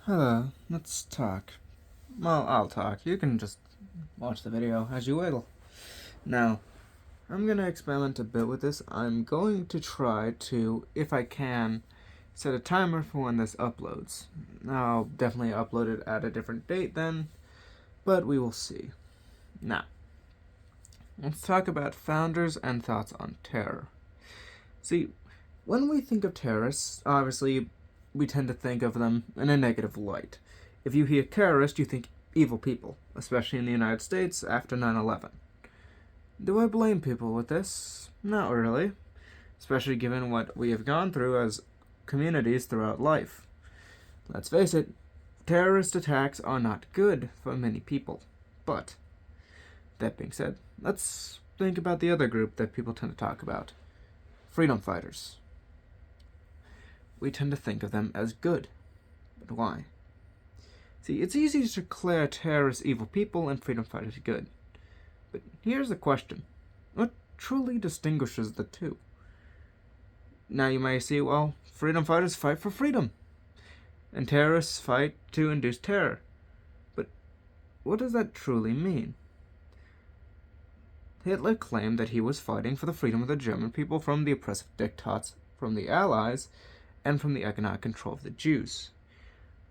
Hello, let's talk. Well, I'll talk. You can just watch the video as you will. Now, I'm gonna experiment a bit with this. I'm going to try to, if I can, set a timer for when this uploads. I'll definitely upload it at a different date then, but we will see. Now, let's talk about founders and thoughts on terror. See, when we think of terrorists, obviously, we tend to think of them in a negative light. If you hear terrorist, you think evil people, especially in the United States after 9/11. Do I blame people with this? Not really, especially given what we have gone through as communities throughout life. Let's face it, terrorist attacks are not good for many people. But, that being said, let's think about the other group that people tend to talk about: freedom fighters. We tend to think of them as good. But why? See, it's easy to declare terrorists evil people and freedom fighters good. But here's the question: what truly distinguishes the two? Now you may say, well, freedom fighters fight for freedom, and terrorists fight to induce terror. But what does that truly mean? Hitler claimed that he was fighting for the freedom of the German people from the oppressive diktats from the Allies and from the economic control of the Jews.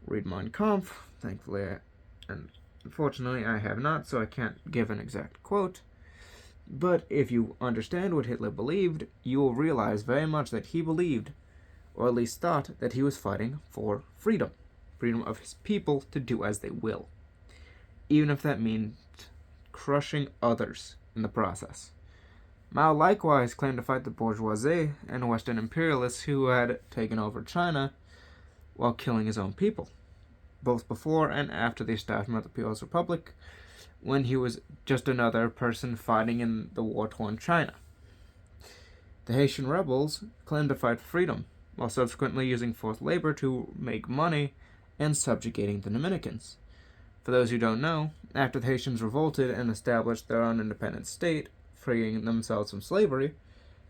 Read Mein Kampf, thankfully, and unfortunately I have not, so I can't give an exact quote. But if you understand what Hitler believed, you will realize very much that he believed, or at least thought, that he was fighting for freedom. Freedom of his people to do as they will. Even if that meant crushing others in the process. Mao likewise claimed to fight the bourgeoisie and Western imperialists who had taken over China while killing his own people, both before and after the establishment of the People's Republic, when he was just another person fighting in the war-torn China. The Haitian rebels claimed to fight for freedom, while subsequently using forced labor to make money and subjugating the Dominicans. For those who don't know, after the Haitians revolted and established their own independent state, freeing themselves from slavery,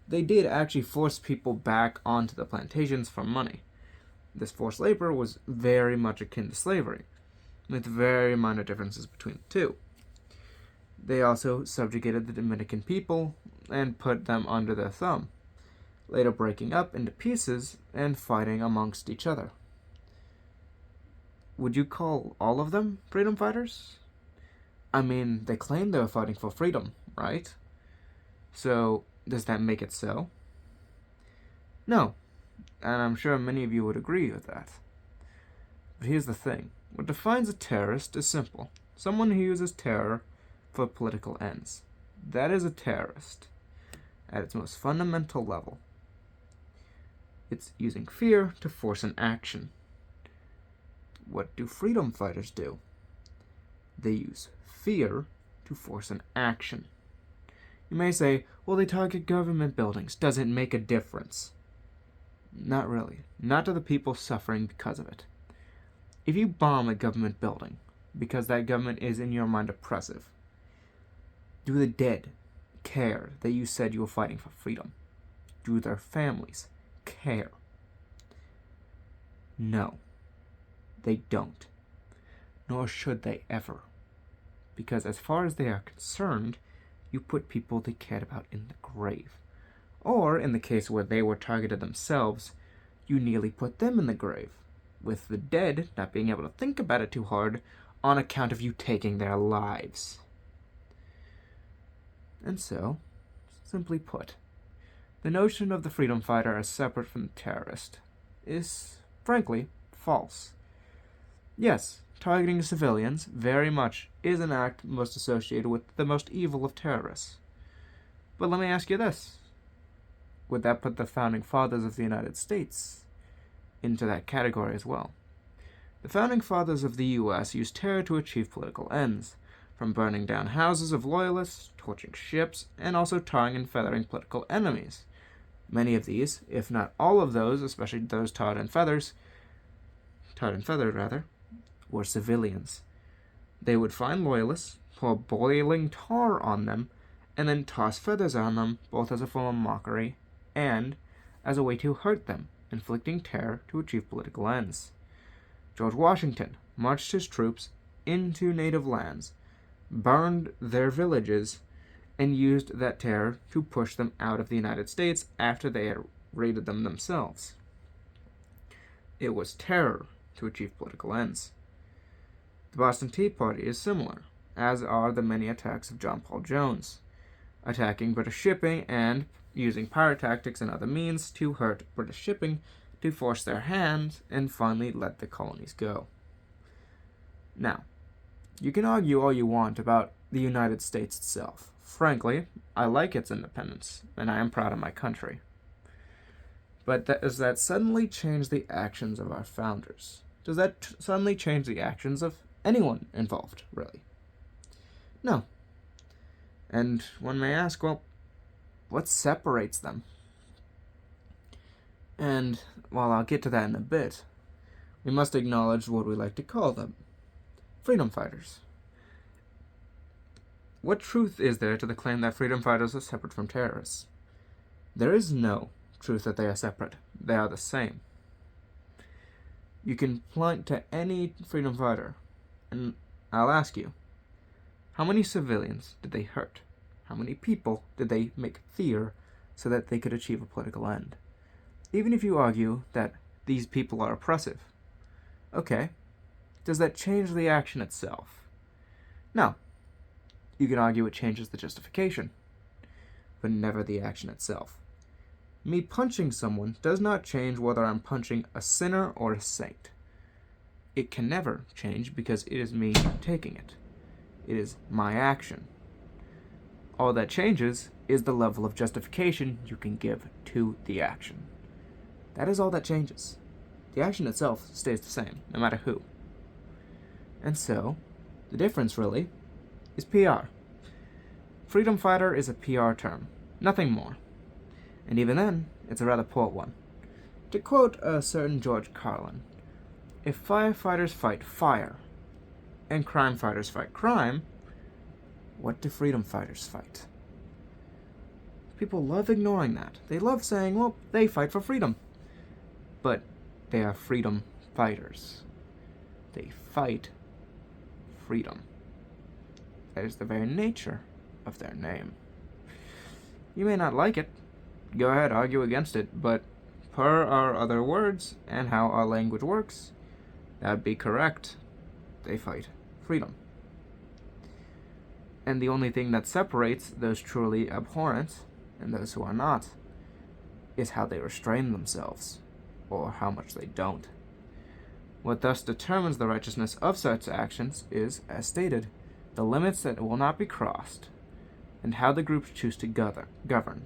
they did actually force people back onto the plantations for money. This forced labor was very much akin to slavery, with very minor differences between the two. They also subjugated the Dominican people and put them under their thumb, later breaking up into pieces and fighting amongst each other. Would you call all of them freedom fighters? I mean, they claimed they were fighting for freedom, right? So, does that make it so? No, and I'm sure many of you would agree with that. But here's the thing. What defines a terrorist is simple. Someone who uses terror for political ends. That is a terrorist, at its most fundamental level. It's using fear to force an action. What do freedom fighters do? They use fear to force an action. You may say, well, they target government buildings. Does it make a difference? Not really. Not to the people suffering because of it. If you bomb a government building because that government is in your mind oppressive, do the dead care that you said you were fighting for freedom? Do their families care? No, they don't. Nor should they ever. Because as far as they are concerned, you put people they cared about in the grave. Or, in the case where they were targeted themselves, you nearly put them in the grave, with the dead not being able to think about it too hard on account of you taking their lives. And so, simply put, the notion of the freedom fighter as separate from the terrorist is, frankly, false. Yes, targeting civilians very much is an act most associated with the most evil of terrorists. But let me ask you this. Would that put the founding fathers of the United States into that category as well? The founding fathers of the U.S. used terror to achieve political ends, from burning down houses of loyalists, torching ships, and also tarring and feathering political enemies. Many of these, if not all of those, especially those tarred and feathered, were civilians. They would find loyalists, pour boiling tar on them, and then toss feathers on them, both as a form of mockery and as a way to hurt them, inflicting terror to achieve political ends. George Washington marched his troops into native lands, burned their villages, and used that terror to push them out of the United States after they had raided them themselves. It was terror to achieve political ends. The Boston Tea Party is similar, as are the many attacks of John Paul Jones, attacking British shipping and using pirate tactics and other means to hurt British shipping to force their hand and finally let the colonies go. Now, you can argue all you want about the United States itself. Frankly, I like its independence, and I am proud of my country. But does that suddenly change the actions of our founders? Does that suddenly change the actions of anyone involved, really? No. And one may ask, well, what separates them? And while I'll get to that in a bit, we must acknowledge what we like to call them: freedom fighters. What truth is there to the claim that freedom fighters are separate from terrorists? There is no truth that they are separate. They are the same. You can point to any freedom fighter, and I'll ask you, how many civilians did they hurt? How many people did they make fear so that they could achieve a political end? Even if you argue that these people are oppressive, okay, does that change the action itself? No. You can argue it changes the justification, but never the action itself. Me punching someone does not change whether I'm punching a sinner or a saint. It can never change because it is me taking it. It is my action. All that changes is the level of justification you can give to the action. That is all that changes. The action itself stays the same, no matter who. And so, the difference really is PR. Freedom fighter is a PR term, nothing more. And even then, it's a rather poor one. To quote a certain George Carlin, if firefighters fight fire, and crime fighters fight crime, what do freedom fighters fight? People love ignoring that. They love saying, well, they fight for freedom. But they are freedom fighters. They fight freedom. That is the very nature of their name. You may not like it. Go ahead, argue against it, but per our other words and how our language works, that'd be correct. They fight freedom. And the only thing that separates those truly abhorrent and those who are not is how they restrain themselves, or how much they don't. What thus determines the righteousness of such actions is, as stated, the limits that will not be crossed, and how the groups choose to govern,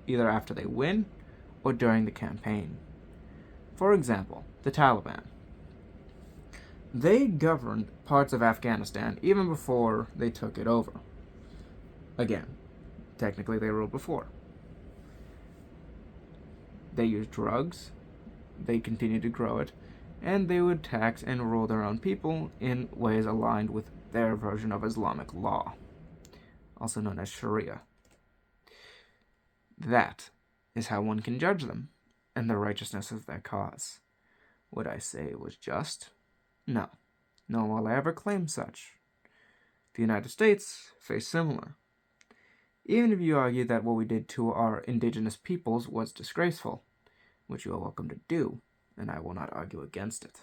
either after they win or during the campaign. For example, the Taliban. They governed parts of Afghanistan even before they took it over. Again, technically they ruled before. They used drugs, they continued to grow it, and they would tax and rule their own people in ways aligned with their version of Islamic law, also known as Sharia. That is how one can judge them, and the righteousness of their cause. Would I say it was just? No. Nor will I ever claim such. The United States faced similar. Even if you argue that what we did to our indigenous peoples was disgraceful, which you are welcome to do, and I will not argue against it,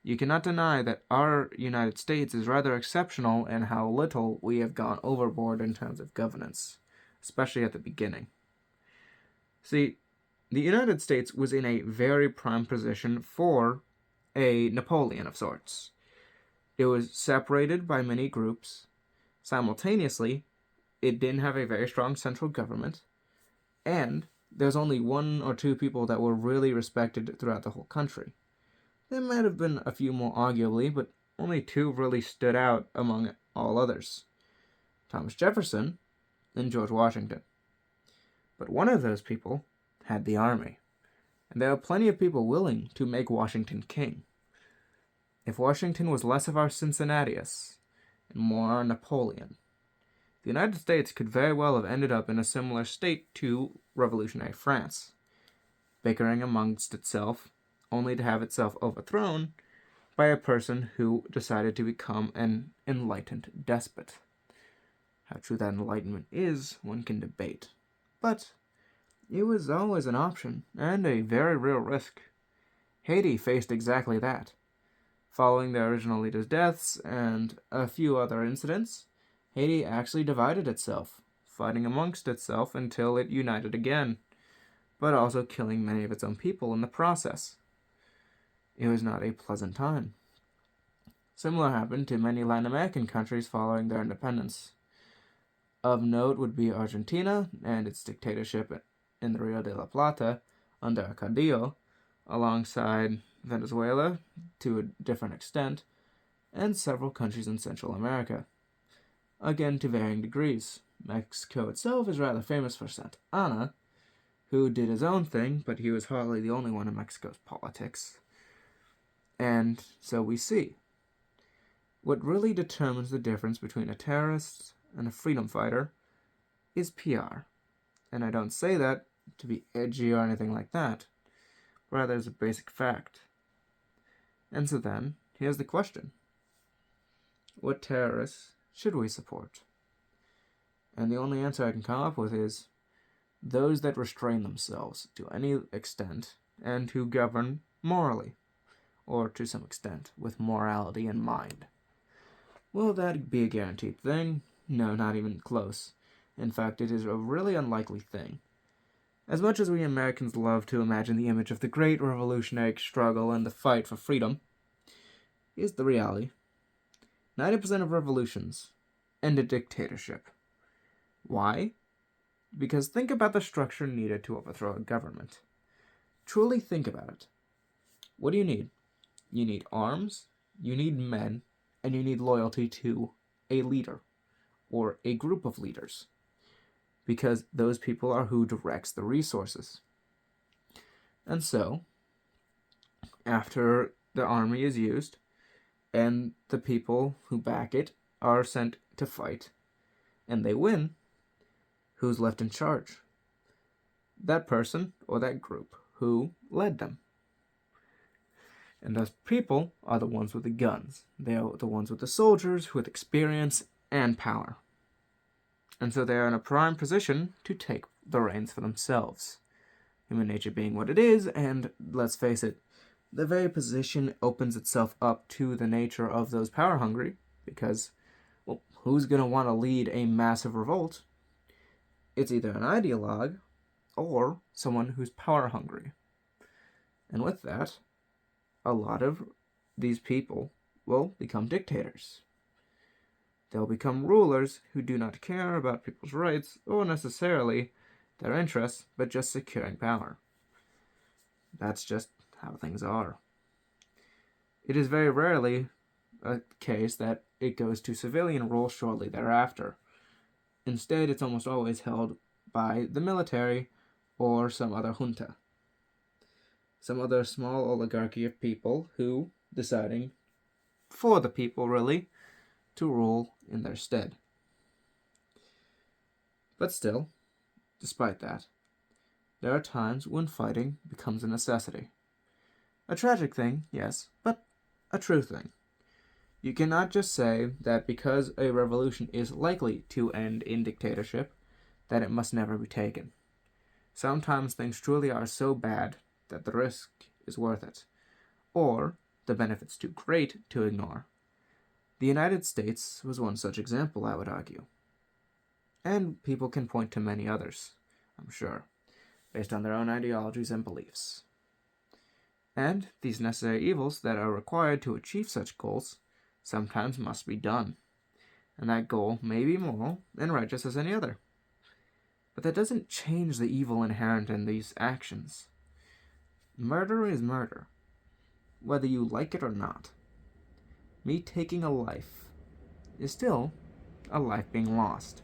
you cannot deny that our United States is rather exceptional in how little we have gone overboard in terms of governance, especially at the beginning. See, the United States was in a very prime position for a Napoleon of sorts. It was separated by many groups. Simultaneously, it didn't have a very strong central government, and there's only one or two people that were really respected throughout the whole country. There might have been a few more arguably, but only two really stood out among all others: Thomas Jefferson and George Washington. But one of those people had the army, and there were plenty of people willing to make Washington king. If Washington was less of our Cincinnatus and more our Napoleon, the United States could very well have ended up in a similar state to revolutionary France, bickering amongst itself, only to have itself overthrown by a person who decided to become an enlightened despot. How true that enlightenment is, one can debate. But it was always an option, and a very real risk. Haiti faced exactly that. Following the original leader's deaths and a few other incidents, Haiti actually divided itself, fighting amongst itself until it united again, but also killing many of its own people in the process. It was not a pleasant time. Similar happened to many Latin American countries following their independence. Of note would be Argentina and its dictatorship in the Rio de la Plata under Cadillo, alongside Venezuela to a different extent, and several countries in Central America, again to varying degrees. Mexico itself is rather famous for Santa Anna, who did his own thing, but he was hardly the only one in Mexico's politics. And so we see. What really determines the difference between a terrorist and a freedom fighter is PR. And I don't say that to be edgy or anything like that, rather as a basic fact. And so then, here's the question. What terrorists should we support? And the only answer I can come up with is those that restrain themselves to any extent and who govern morally, or to some extent with morality in mind. Will that be a guaranteed thing? No, not even close. In fact, it is a really unlikely thing. As much as we Americans love to imagine the image of the great revolutionary struggle and the fight for freedom, here's the reality. 90% of revolutions end in dictatorship. Why? Because think about the structure needed to overthrow a government. Truly think about it. What do you need? You need arms, you need men, and you need loyalty to a leader or a group of leaders, because those people are who directs the resources. And so, after the army is used and the people who back it are sent to fight, and they win, who's left in charge? That person or that group who led them. And those people are the ones with the guns. They are the ones with the soldiers with experience and power. And so they are in a prime position to take the reins for themselves. Human nature being what it is, and let's face it, the very position opens itself up to the nature of those power hungry, because, well, who's going to want to lead a massive revolt? It's either an ideologue or someone who's power hungry. And with that, a lot of these people will become dictators. They'll become rulers who do not care about people's rights or necessarily their interests, but just securing power. That's just how things are. It is very rarely a case that it goes to civilian rule shortly thereafter. Instead, it's almost always held by the military or some other junta. Some other small oligarchy of people who deciding for the people, really, to rule in their stead. But still, despite that, there are times when fighting becomes a necessity. A tragic thing, yes, but a true thing. You cannot just say that because a revolution is likely to end in dictatorship, that it must never be taken. Sometimes things truly are so bad that the risk is worth it, or the benefits too great to ignore. The United States was one such example, I would argue. And people can point to many others, I'm sure, based on their own ideologies and beliefs. And these necessary evils that are required to achieve such goals sometimes must be done, and that goal may be moral and righteous as any other. But that doesn't change the evil inherent in these actions. Murder is murder, whether you like it or not. Me taking a life is still a life being lost.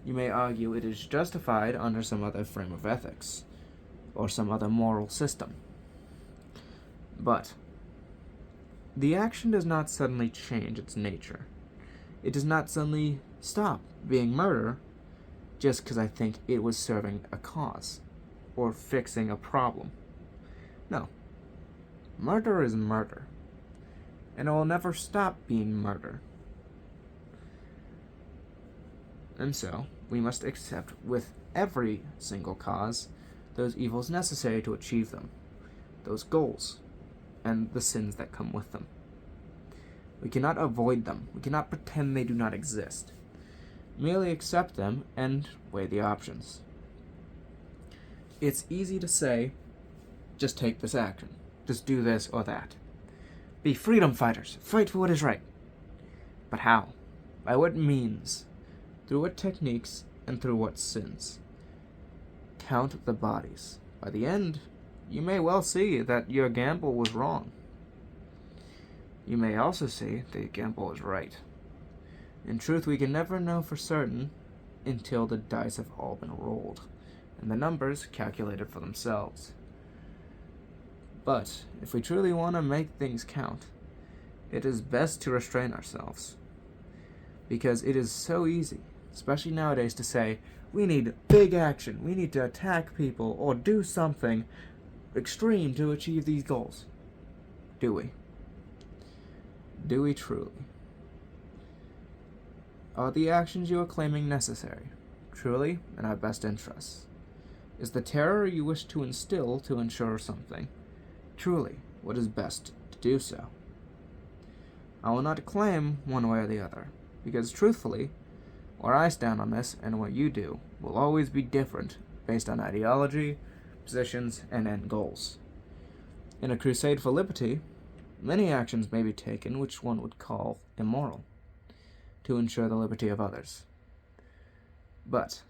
You may argue it is justified under some other frame of ethics, or some other moral system. But the action does not suddenly change its nature. It does not suddenly stop being murder just because I think it was serving a cause or fixing a problem. No. Murder is murder. and it will never stop being murder. And so, we must accept with every single cause those evils necessary to achieve them, those goals, and the sins that come with them. We cannot avoid them. We cannot pretend they do not exist. Merely accept them and weigh the options. It's easy to say, just take this action. Just do this or that. Be freedom fighters. Fight for what is right. But how? By what means? Through what techniques and through what sins? Count the bodies. By the end, you may well see that your gamble was wrong. You may also see that your gamble was right. In truth, we can never know for certain until the dice have all been rolled, and the numbers calculated for themselves. But if we truly want to make things count, it is best to restrain ourselves. Because it is so easy, especially nowadays, to say, we need big action, we need to attack people, or do something extreme to achieve these goals. Do we? Do we truly? Are the actions you are claiming necessary, truly in our best interests? Is the terror you wish to instill to ensure something, truly what is best to do so? I will not claim one way or the other, because truthfully, where I stand on this and what you do will always be different based on ideology, positions, and end goals. In a crusade for liberty, many actions may be taken which one would call immoral, to ensure the liberty of others. But,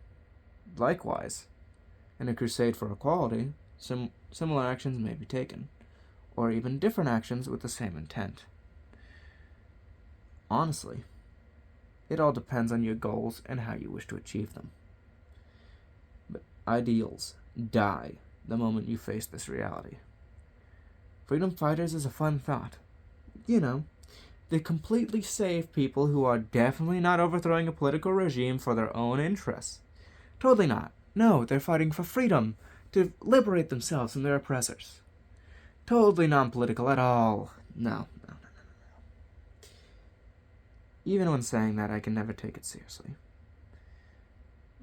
likewise, in a crusade for equality, similar actions may be taken, or even different actions with the same intent. Honestly, it all depends on your goals and how you wish to achieve them. But ideals die the moment you face this reality. Freedom fighters is a fun thought. You know, the completely safe people who are definitely not overthrowing a political regime for their own interests. Totally not. No, they're fighting for freedom, to liberate themselves from their oppressors. Totally non-political at all. No. Even when saying that, I can never take it seriously.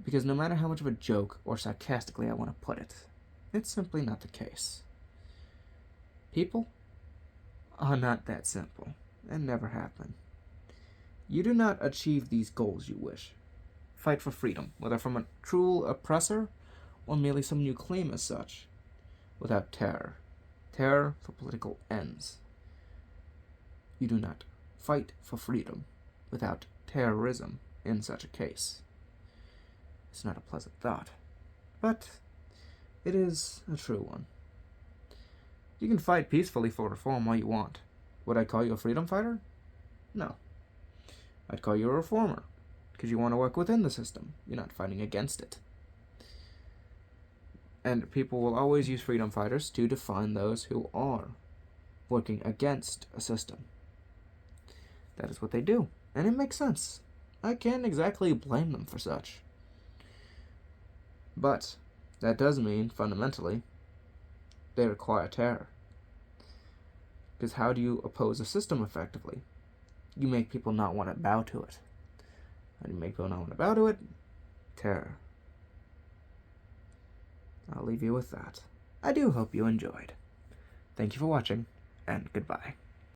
Because no matter how much of a joke or sarcastically I want to put it, it's simply not the case. People are not that simple, and never have been. You do not achieve these goals you wish. Fight for freedom, whether from a true oppressor or merely someone you claim as such, without terror. Terror for political ends. You do not fight for freedom without terrorism in such a case. It's not a pleasant thought, but it is a true one. You can fight peacefully for reform all you want. Would I call you a freedom fighter? No. I'd call you a reformer, because you want to work within the system. You're not fighting against it. And people will always use freedom fighters to define those who are working against a system. That is what they do, and it makes sense. I can't exactly blame them for such. But that does mean, fundamentally, they require terror. Because how do you oppose a system effectively? You make people not want to bow to it. How do you make people not want to bow to it? Terror. I'll leave you with that. I do hope you enjoyed. Thank you for watching, and goodbye.